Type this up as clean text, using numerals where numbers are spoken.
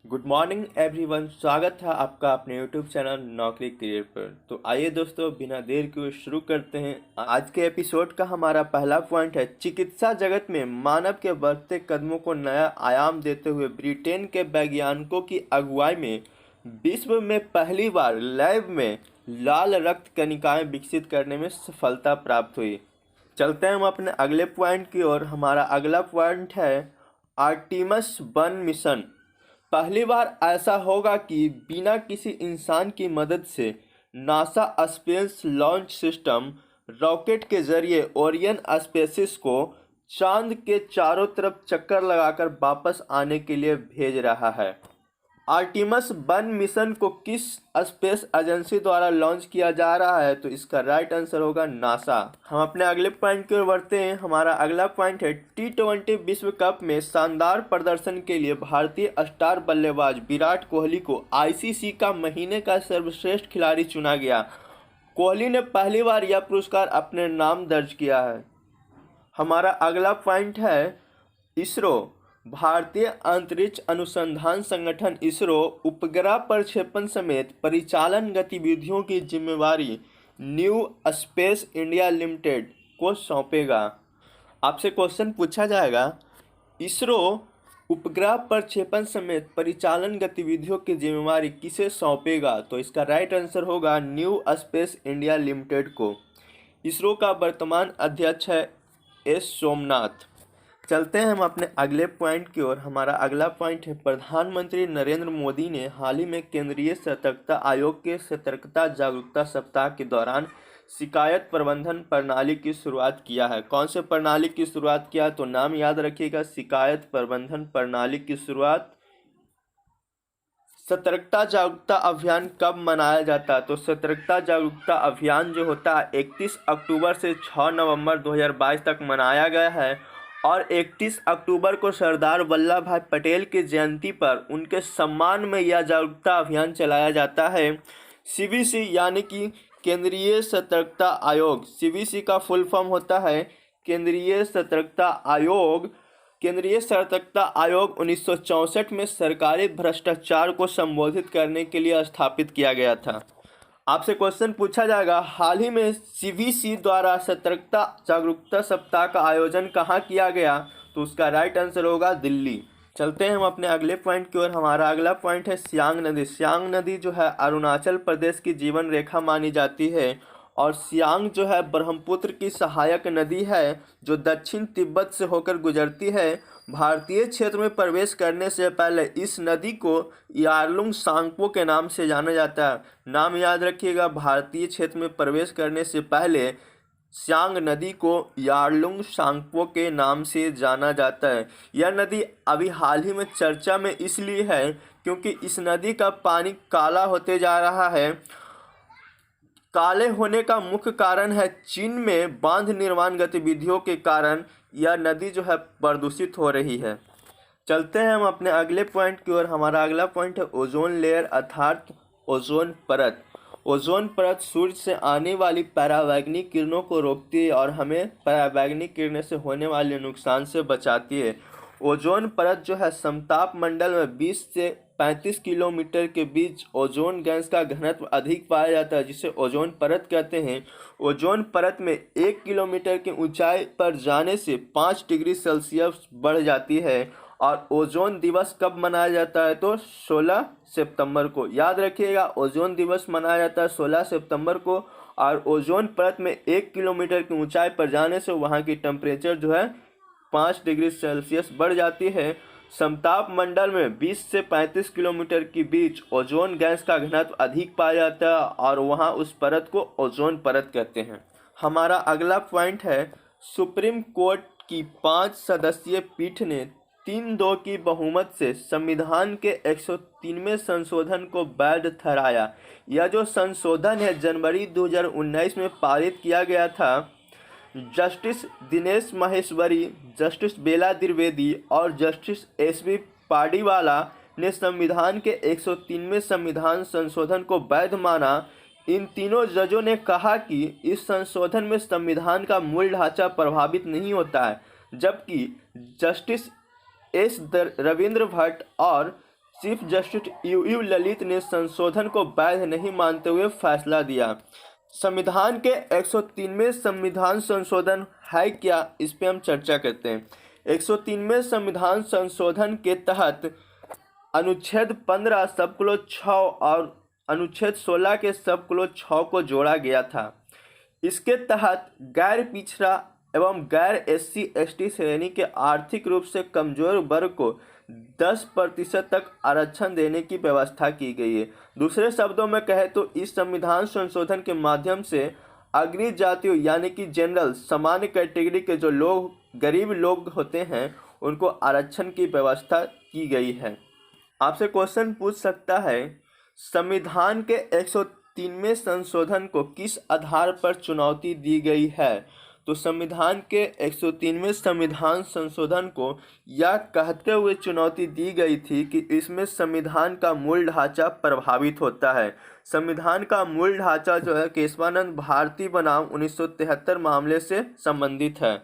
Good morning everyone. स्वागत है आपका अपने यूट्यूब चैनल नौकरी करियर पर। तो आइए दोस्तों, बिना देर के शुरू करते हैं। आज के एपिसोड का हमारा पहला पॉइंट है, चिकित्सा जगत में मानव के बढ़ते कदमों को नया आयाम देते हुए ब्रिटेन के वैज्ञानिकों की अगुवाई में विश्व में पहली बार लैब में लाल रक्त कणिकाएं विकसित करने में सफलता प्राप्त हुई। चलते हैं हम अपने अगले पॉइंट की ओर। हमारा अगला पॉइंट है आर्टिमस 1 मिशन। पहली बार ऐसा होगा कि बिना किसी इंसान की मदद से NASA space launch system rocket के जरिए ओरियन स्पेसिस को चांद के चारों तरफ चक्कर लगाकर वापस आने के लिए भेज रहा है। आर्टिमस 1 मिशन को किस स्पेस एजेंसी द्वारा लॉन्च किया जा रहा है? तो इसका राइट आंसर होगा नासा। हम अपने अगले पॉइंट की ओर बढ़ते हैं। हमारा अगला पॉइंट है, T20 विश्व कप में शानदार प्रदर्शन के लिए भारतीय स्टार बल्लेबाज विराट कोहली को आईसीसी का महीने का सर्वश्रेष्ठ खिलाड़ी चुना गया। कोहली ने पहली बार यह पुरस्कार अपने नाम दर्ज किया है। हमारा अगला पॉइंट है, इसरो भारतीय अंतरिक्ष अनुसंधान संगठन इसरो उपग्रह प्रक्षेपण समेत परिचालन गतिविधियों की जिम्मेवारी न्यू स्पेस इंडिया लिमिटेड को सौंपेगा। आपसे क्वेश्चन पूछा जाएगा, इसरो उपग्रह प्रक्षेपण समेत परिचालन गतिविधियों की जिम्मेवारी किसे सौंपेगा? तो इसका राइट आंसर होगा न्यू स्पेस इंडिया लिमिटेड को। इसरो का वर्तमान अध्यक्ष है एस सोमनाथ। चलते हैं हम अपने अगले पॉइंट की ओर। हमारा अगला पॉइंट है, प्रधानमंत्री नरेंद्र मोदी ने हाल ही में केंद्रीय सतर्कता आयोग के सतर्कता जागरूकता सप्ताह के दौरान शिकायत प्रबंधन प्रणाली की शुरुआत किया है। कौन से प्रणाली की शुरुआत किया? तो नाम याद रखिएगा, शिकायत प्रबंधन प्रणाली की शुरुआत। सतर्कता जागरूकता अभियान कब मनाया जाता है? तो सतर्कता जागरूकता अभियान जो होता है 31 अक्टूबर से 6 नवंबर 2022 तक मनाया गया है और 31 अक्टूबर को सरदार वल्लभ भाई पटेल की जयंती पर उनके सम्मान में यह जागरूकता अभियान चलाया जाता है। सीबीसी यानी कि केंद्रीय सतर्कता आयोग, सीबीसी का फुल फॉर्म होता है केंद्रीय सतर्कता आयोग। केंद्रीय सतर्कता आयोग 1964 में सरकारी भ्रष्टाचार को संबोधित करने के लिए स्थापित किया गया था। आपसे क्वेश्चन पूछा जाएगा, हाल ही में सीबीसी द्वारा सतर्कता जागरूकता सप्ताह का आयोजन कहाँ किया गया? तो उसका राइट आंसर होगा दिल्ली। चलते हैं हम अपने अगले पॉइंट की ओर। हमारा अगला पॉइंट है सियांग नदी। सियांग नदी जो है अरुणाचल प्रदेश की जीवन रेखा मानी जाती है और सियांग जो है ब्रह्मपुत्र की सहायक नदी है जो दक्षिण तिब्बत से होकर गुजरती है। भारतीय क्षेत्र में प्रवेश करने से पहले इस नदी को यारलुंग सांगपो के नाम से जाना जाता है। नाम याद रखिएगा, भारतीय क्षेत्र में प्रवेश करने से पहले सियांग नदी को यारलुंग सांगपो के नाम से जाना जाता है। यह नदी अभी हाल ही में चर्चा में इसलिए है क्योंकि इस नदी का पानी काला होते जा रहा है। काले होने का मुख्य कारण है चीन में बांध निर्माण गतिविधियों के कारण यह नदी जो है प्रदूषित हो रही है। चलते हैं हम अपने अगले पॉइंट की ओर। हमारा अगला पॉइंट है ओजोन लेयर अर्थात ओजोन परत। ओजोन परत सूर्य से आने वाली पराबैंगनी किरणों को रोकती है और हमें पराबैंगनी किरणों से होने वाले नुकसान से बचाती है। ओजोन परत जो है समताप मंडल में 20 से 35 किलोमीटर के बीच ओजोन गैस का घनत्व अधिक पाया जाता है, जिसे ओजोन परत कहते हैं। ओजोन परत में 1 किलोमीटर की ऊंचाई पर जाने से 5 डिग्री सेल्सियस बढ़ जाती है। और ओजोन दिवस कब मनाया जाता है? तो 16 सितंबर को। याद रखिएगा, ओजोन दिवस मनाया जाता है 16 सितंबर को। और ओजोन परत में 1 किलोमीटर की ऊंचाई पर जाने से वहाँ की टेम्परेचर जो है 5 डिग्री सेल्सियस बढ़ जाती है। समताप मंडल में 20 से 35 किलोमीटर के बीच ओजोन गैस का घनत्व अधिक पाया जाता है और वहाँ उस परत को ओजोन परत कहते हैं। हमारा अगला पॉइंट है, सुप्रीम कोर्ट की 5 सदस्यीय पीठ ने 3-2 की बहुमत से संविधान के 103वें संशोधन को वैध ठहराया। यह जो संशोधन है जनवरी 2019 में पारित किया गया था। जस्टिस दिनेश माहेश्वरी, जस्टिस बेला द्विवेदी और जस्टिस एस.बी. पार्डीवाला ने संविधान के 103वें संविधान संशोधन को वैध माना। इन तीनों जजों ने कहा कि इस संशोधन में संविधान का मूल ढांचा प्रभावित नहीं होता है, जबकि जस्टिस एस. रविंद्र भट्ट और चीफ जस्टिस यू ललित ने संशोधन को वैध नहीं मानते हुए फैसला दिया। संविधान के 103वें संविधान संशोधन है क्या, इस पे हम चर्चा करते हैं। 103वें संविधान संशोधन के तहत अनुच्छेद 15 सब क्लोज 6 और अनुच्छेद 16 के सब क्लोज 6 को जोड़ा गया था। इसके तहत गैर पिछड़ा एवं गैर SC/ST श्रेणी के आर्थिक रूप से कमजोर वर्ग को 10% तक आरक्षण देने की व्यवस्था की गई है। दूसरे शब्दों में कहे तो इस संविधान संशोधन के माध्यम से अग्रिम जातियों यानी कि जनरल सामान्य कैटेगरी के जो लोग गरीब लोग होते हैं उनको आरक्षण की व्यवस्था की गई है। आपसे क्वेश्चन पूछ सकता है, संविधान के 103वें संशोधन को किस आधार पर चुनौती दी गई है? तो संविधान के 103वें संविधान संशोधन को यह कहते हुए चुनौती दी गई थी कि इसमें संविधान का मूल ढांचा प्रभावित होता है। संविधान का मूल ढांचा जो है केशवानंद भारती बनाम 1973 मामले से संबंधित है।